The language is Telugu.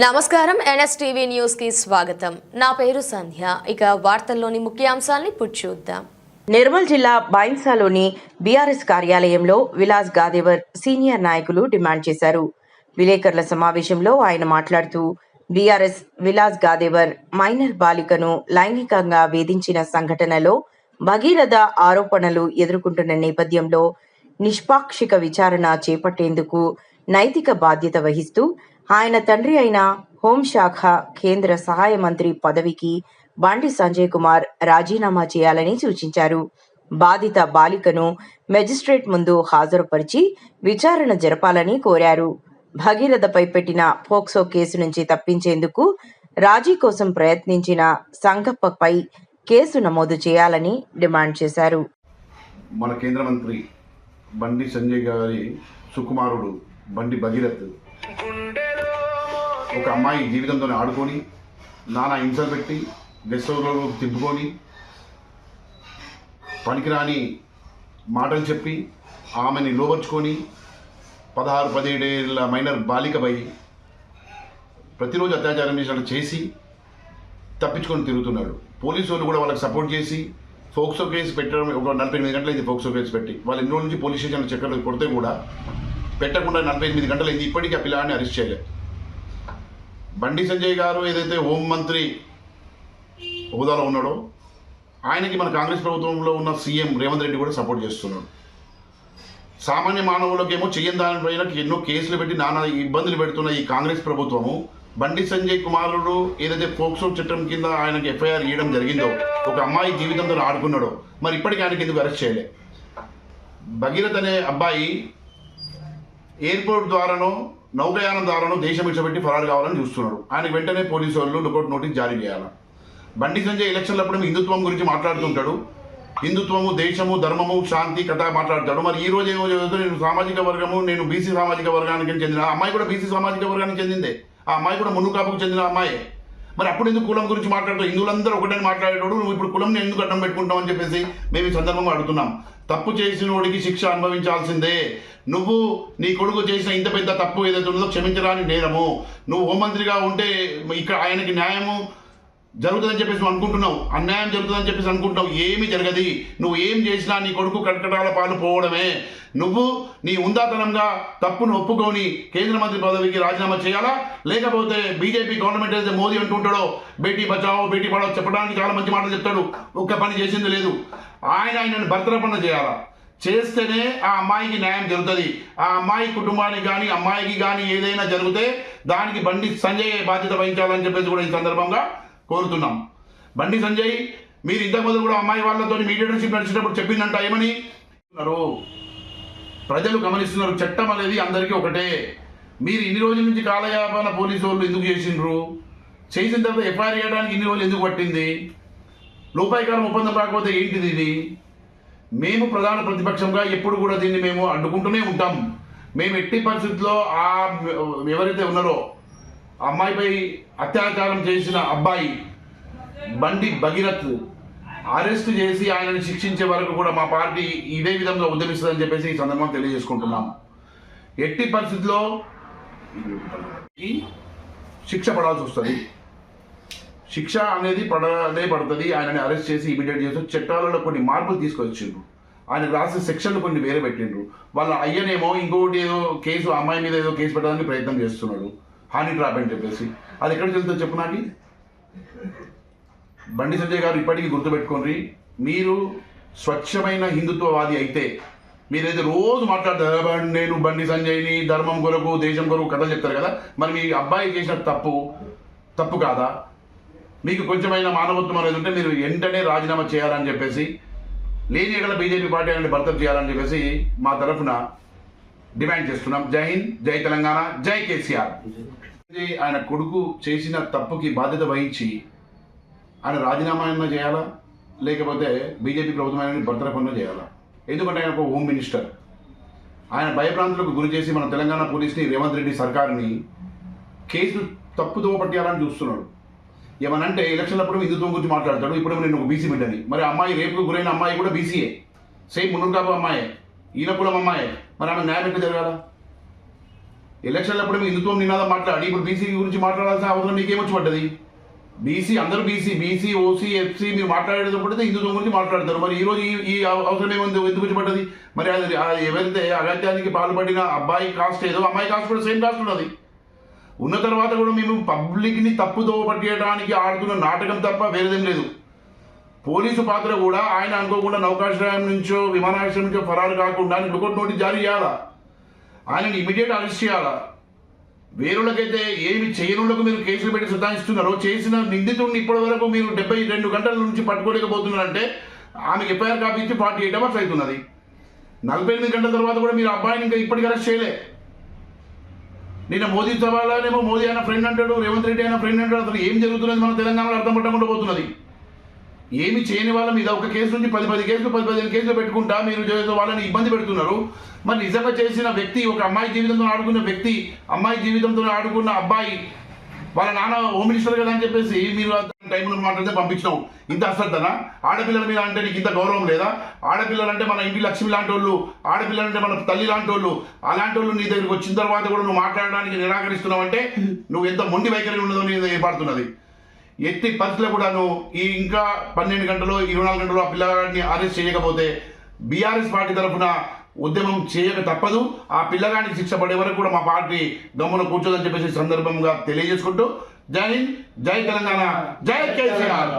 నమస్కారం ఎన్ఎస్టీవీ న్యూస్ కి స్వాగతం. నా పేరు సంధ్య. ఇక వార్తల్లోని ముఖ్యాంశాల్ని చూద్దాం. నిర్మల్ జిల్లా బైన్సాలోని బీఆర్ఎస్ కార్యాలయంలో విలాస్ గాదేవర్ సీనియర్ నాయకులు డిమాండ్ చేశారు. విలేకరుల సమావేశంలో ఆయన మాట్లాడుతూ బీఆర్ఎస్ విలాస్ గాదేవర్ మైనర్ బాలికను లైంగికంగా వేధించిన సంఘటనలో భగీరథ ఆరోపణలు ఎదుర్కొంటున్న నేపథ్యంలో నిష్పాక్షిక విచారణ చేపట్టేందుకు నైతిక బాధ్యత వహిస్తూ ఆయన తండ్రి అయిన హోంశాఖ కేంద్ర సహాయ మంత్రి పదవికి బండి సంజయ్ కుమార్ రాజీనామా చేయాలని సూచించారు. బాధిత బాలికను మెజిస్ట్రేట్ ముందు హాజరుపరిచి విచారణ జరపాలని కోరారు. భగీరథపై పెట్టిన పోక్సో కేసు నుంచి తప్పించేందుకు రాజీ కోసం ప్రయత్నించిన సంగప్పపై కేసు నమోదు చేయాలని డిమాండ్ చేశారు. మన కేంద్ర మంత్రి బండి సంజయ్ గారి సుకుమారుడు బండి భగీరథ్ ఒక అమ్మాయి జీవితంతో ఆడుకొని నానా హింసలు పెట్టి గెస్ట్ హౌస్లో తిప్పుకొని పనికిరాని మాటలు చెప్పి ఆమెని లోబర్చుకొని 16-17 ఏళ్ళ మైనర్ బాలికపై ప్రతిరోజు అత్యాచారం చేసి తప్పించుకొని తిరుగుతున్నాడు. పోలీసు వాళ్ళు కూడా వాళ్ళకి సపోర్ట్ చేసి ఫోక్సో కేసు పెట్టడం ఒక 48 గంటలైంది. ఫోక్సో కేసు పెట్టి వాళ్ళు ఎన్నో నుంచి పోలీస్ స్టేషన్లో చక్కర్లు కొడితే కూడా పెట్టకుండా 48 గంటలైంది. ఇప్పటికీ ఆ పిల్లాన్ని అరెస్ట్ చేయలేదు. బండి సంజయ్ గారు ఏదైతే హోంమంత్రి హోదాలో ఉన్నాడో ఆయనకి మన కాంగ్రెస్ ప్రభుత్వంలో ఉన్న సీఎం రేవంత్ రెడ్డి కూడా సపోర్ట్ చేస్తున్నాడు. సామాన్య మానవులకేమో చెయ్యని దానిపైన ఎన్నో కేసులు పెట్టి నానా ఇబ్బందులు పెడుతున్న ఈ కాంగ్రెస్ ప్రభుత్వము బండి సంజయ్ కుమారుడు ఏదైతే పోక్సో చట్టం కింద ఆయనకి ఎఫ్ఐఆర్ ఇవ్వడం జరిగిందో, ఒక అమ్మాయి జీవితంతో ఆడుకున్నాడో, మరి ఇప్పటికీ ఆయనకి ఎందుకు అరెస్ట్ చేయలే? భగీరథ్ అనే అబ్బాయి ఎయిర్పోర్ట్ ద్వారానో నౌకాయానం ద్వారానో దేశం విడిచిపెట్టి ఫరారు కావాలని చూస్తున్నాడు. ఆయనకు వెంటనే పోలీసు వాళ్ళు లుకౌట్ నోటీస్ జారీ చేయాలి. బండి సంజయ్ ఎలక్షన్లప్పుడు హిందుత్వం గురించి మాట్లాడుతుంటాడు. హిందుత్వము, దేశము, ధర్మము, శాంతి కథ మాట్లాడతాడు. మరి ఈ రోజు ఏమో నేను సామాజిక వర్గము, నేను బీసీ సామాజిక వర్గానికి చెందిన అమ్మాయి కూడా బీసీ సామాజిక వర్గానికి చెందిందే. ఆ అమ్మాయి కూడా మున్నుకాపుకు చెందిన అమ్మాయి. మరి అప్పుడు ఎందుకు కులం గురించి మాట్లాడుతూ హిందువులందరూ ఒకటని మాట్లాడేటోడు నువ్వు ఇప్పుడు కులం ఎందుకు అడ్డం పెట్టుకుంటావు అని చెప్పేసి మేము ఈ సందర్భంగా అడుగుతున్నాం. తప్పు చేసిన వాడికి శిక్ష అనుభవించాల్సిందే. నువ్వు నీ కొడుకు చేసిన ఇంత పెద్ద తప్పు ఏదైతే ఉందో క్షమించడానికి నేరము. నువ్వు హోంమంత్రిగా ఉంటే ఇక్కడ ఆయనకి న్యాయము జరుగుతుందని చెప్పేసి నువ్వు అనుకుంటున్నావు, అన్యాయం జరుగుతుందని చెప్పేసి అనుకుంటున్నావు. ఏమీ జరగది. నువ్వు ఏం చేసినా నీ కొడుకు కటకటాల పాలు పోవడమే. నువ్వు నీ ఉందాతనంగా తప్పును ఒప్పుకొని కేంద్ర మంత్రి పదవికి రాజీనామా చేయాలా, లేకపోతే బీజేపీ గవర్నమెంట్ ఏదైతే మోదీ అంటుంటాడో బేటీ బచావో బేటీ పడావో చెప్పడానికి చాలా మంచి మాటలు చెప్తాడు, ఒక్క పని చేసింది లేదు. ఆయనను భర్తరపణ చేయాలా. చేస్తేనే ఆ అమ్మాయికి న్యాయం జరుగుతుంది. ఆ అమ్మాయి కుటుంబానికి కానీ అమ్మాయికి కానీ ఏదైనా జరిగితే దానికి బండి సంజయ్ బాధ్యత వహించాలని చెప్పేసి కూడా ఈ సందర్భంగా కోరుతున్నాం. బండి సంజయ్ మీరు ఇంతకు మొదలు కూడా అమ్మాయి వాళ్ళతో మీడియేటర్షిప్ నడిచేటప్పుడు చెప్పిందంట ఏమని ప్రజలు గమనిస్తున్నారు. చట్టం అనేది అందరికీ ఒకటే. మీరు ఇన్ని రోజుల నుంచి కాలయాపన పోలీసు వాళ్ళు ఎందుకు చేసిండ్రు? చేసిన తర్వాత ఎఫ్ఐఆర్ చేయడానికి ఇన్ని రోజులు ఎందుకు పట్టింది? లోపాయికారం ఒప్పందం రాకపోతే ఏంటిది ఇది? మేము ప్రధాన ప్రతిపక్షంగా ఎప్పుడు కూడా దీన్ని మేము అడ్డుకుంటూనే ఉంటాం. మేము ఎట్టి పరిస్థితుల్లో ఆ ఎవరైతే ఉన్నారో అమ్మాయిపై అత్యాచారం చేసిన అబ్బాయి బండి భగీరథ్ అరెస్ట్ చేసి ఆయనని శిక్షించే వరకు కూడా మా పార్టీ ఇదే విధంగా ఉద్యమిస్తుందని చెప్పేసి ఈ సందర్భంగా తెలియజేసుకుంటున్నాం. ఎట్టి పరిస్థితుల్లో శిక్ష పడాల్సి వస్తుంది. శిక్ష అనేది పడుతుంది. ఆయనని అరెస్ట్ చేసి ఇమీడియట్ చేసి చట్టాలలో కొన్ని మార్పులు తీసుకొచ్చిండ్రు. ఆయన రాసిన సెక్షన్లు కొన్ని వేరే పెట్టిండ్రు. వాళ్ళ అయ్యనేమో ఇంకోటి ఏదో కేసు అమ్మాయి మీద ఏదో కేసు పెట్టడానికి ప్రయత్నం చేస్తున్నాడు, హాని ట్రాప్ అని చెప్పేసి. అది ఎక్కడికి వెళ్తుందో చెప్పు నాకు. బండి సంజయ్ గారు ఇప్పటికీ గుర్తుపెట్టుకోండి, మీరు స్వచ్ఛమైన హిందుత్వవాది అయితే మీరైతే రోజు మాట్లాడతారు నేను బండి సంజయ్ని ధర్మం కొరకు దేశం కొరకు కథలు చెప్తారు కదా, మరి మీ అబ్బాయి చేసిన తప్పు కాదా? మీకు కొంచెమైనా మానవత్వం అనేది ఉంటే మీరు వెంటనే రాజీనామా చేయాలని చెప్పేసి, లేని ఎక్కడ బీజేపీ పార్టీ అనేది భర్తీ చేయాలని చెప్పేసి మా తరఫున డిమాండ్ చేస్తున్నాం. జై హింద్, జై తెలంగాణ, జై కేసీఆర్. ఆయన కొడుకు చేసిన తప్పుకి బాధ్యత వహించి ఆయన రాజీనామా అయినా చేయాలా, లేకపోతే బీజేపీ ప్రభుత్వం ఆయన భర్తరపణ చేయాలా? ఎందుకంటే ఆయన ఒక హోమ్ మినిస్టర్. ఆయన భయభ్రాంతులకు గురి చేసి మన తెలంగాణ పోలీస్ని రేవంత్ రెడ్డి సర్కార్ని కేసు తప్పుదో పట్టాలని చూస్తున్నాడు. ఏమనంటే ఎలక్షన్లప్పుడు హిందుత్వం గురించి మాట్లాడతాడు. ఇప్పుడు నేను ఒక బీసీ బిడ్డని. మరి అమ్మాయి రేపుకు గురైన అమ్మాయి కూడా బీసీఏ, సేమ్ మునుగాపు అమ్మాయే, ఈయన కులం అమ్మాయే. మరి ఆమె న్యాయం ఎట్లా జరగాల? ఎలక్షన్లప్పుడు హిందుత్వం నినాదం మాట్లాడి ఇప్పుడు బీసీ గురించి మాట్లాడాల్సిన అవసరం మీకేమొచ్చి పడ్డది? బీసీ అందరూ బీసీ ఓసీ ఎఫ్సీ మీరు మాట్లాడేటప్పుడు హిందుత్వం గురించి మాట్లాడతారు. మరి ఈ రోజు ఈ అవసరం ఏముంది, ఎందుకు వచ్చి పడ్డది? మరి అది ఎవరైతే అగత్యానికి పాల్పడిన అబ్బాయి కాస్ట్ ఏదో అమ్మాయి కాస్ట్ కూడా సేమ్ కాస్ట్ ఉన్నది. ఉన్న తర్వాత కూడా మేము పబ్లిక్ని తప్పుదో పట్టేయడానికి ఆడుతున్న నాటకం తప్ప వేరేదేం లేదు. పోలీసు పాత్ర కూడా ఆయన అనుకోకుండా నౌకాశ్రయం నుంచో విమానాశ్రయం నుంచో ఫరారు కాకుండా లుకౌట్ నోటీస్ జారీ చేయాలా, ఆయనని ఇమీడియట్ అరెస్ట్ చేయాలా. వేరులకైతే ఏమి చేయనులకు మీరు కేసులు పెట్టి సిద్ధాయిస్తున్నారో చేసిన నిందితుడిని ఇప్పటి వరకు మీరు 72 గంటల నుంచి పట్టుకోలేకపోతున్నారంటే ఆమెకు ఎఫ్ఐఆర్ కాపీ ఇచ్చి 48 అవర్స్ అవుతున్నది. 48 గంటల తర్వాత కూడా మీరు అబ్బాయిని ఇంకా ఇప్పటికీ అరెస్ట్ చేయలే. నిన్న మోదీ సభలోనేమో మోదీ అయిన ఫ్రెండ్ అంటాడు, రేవంత్ రెడ్డి అయిన ఫ్రెండ్ అంటాడు. అసలు ఏం జరుగుతున్నది మన తెలంగాణలో అర్థం పట్టకుండా పోతున్నది. ఏమి చేయని వాళ్ళ మీద ఒక కేసు నుంచి 10 కేసులు 15 కేసులు పెట్టుకుంటా మీరు వాళ్ళని ఇబ్బంది పెడుతున్నారు. మరి నిజంగా చేసిన వ్యక్తి, ఒక అమ్మాయి జీవితంతో ఆడుకున్న వ్యక్తి, అమ్మాయి జీవితంతో ఆడుకున్న అబ్బాయి వాళ్ళ నాన్న హోమ్ మినిస్టర్ కదా అని చెప్పేసి మీరు టైంలో మాట్లాడితే పంపించినావు. ఇంత అశ్రద్ధనా? ఆడపిల్లల మీద అంటే నీకు ఇంత గౌరవం లేదా? ఆడపిల్లలంటే మన ఇంటి లక్ష్మి లాంటి వాళ్ళు, ఆడపిల్లలంటే మన తల్లి లాంటి వాళ్ళు, అలాంటి వాళ్ళు నీ దగ్గరికి వచ్చిన తర్వాత కూడా నువ్వు మాట్లాడడానికి నిరాకరిస్తున్నావు అంటే నువ్వు ఎంత మొండి వైఖరి ఉన్నదో నీ ఏర్పడుతున్నది. ఎట్టి పరిస్థితుల్లో కూడా నువ్వు ఈ ఇంకా 12 గంటలు 24 గంటలు ఆ పిల్లగాడిని అరెస్ట్ చేయకపోతే బీఆర్ఎస్ పార్టీ తరఫున ఉద్యమం చేయక తప్పదు. ఆ పిల్లగాడికి శిక్ష పడే వరకు కూడా మా పార్టీ గమ్మున కూర్చోదని చెప్పేసి సందర్భంగా తెలియజేసుకుంటూ జై హింద్, జై తెలంగాణ, జై కేసీఆర్.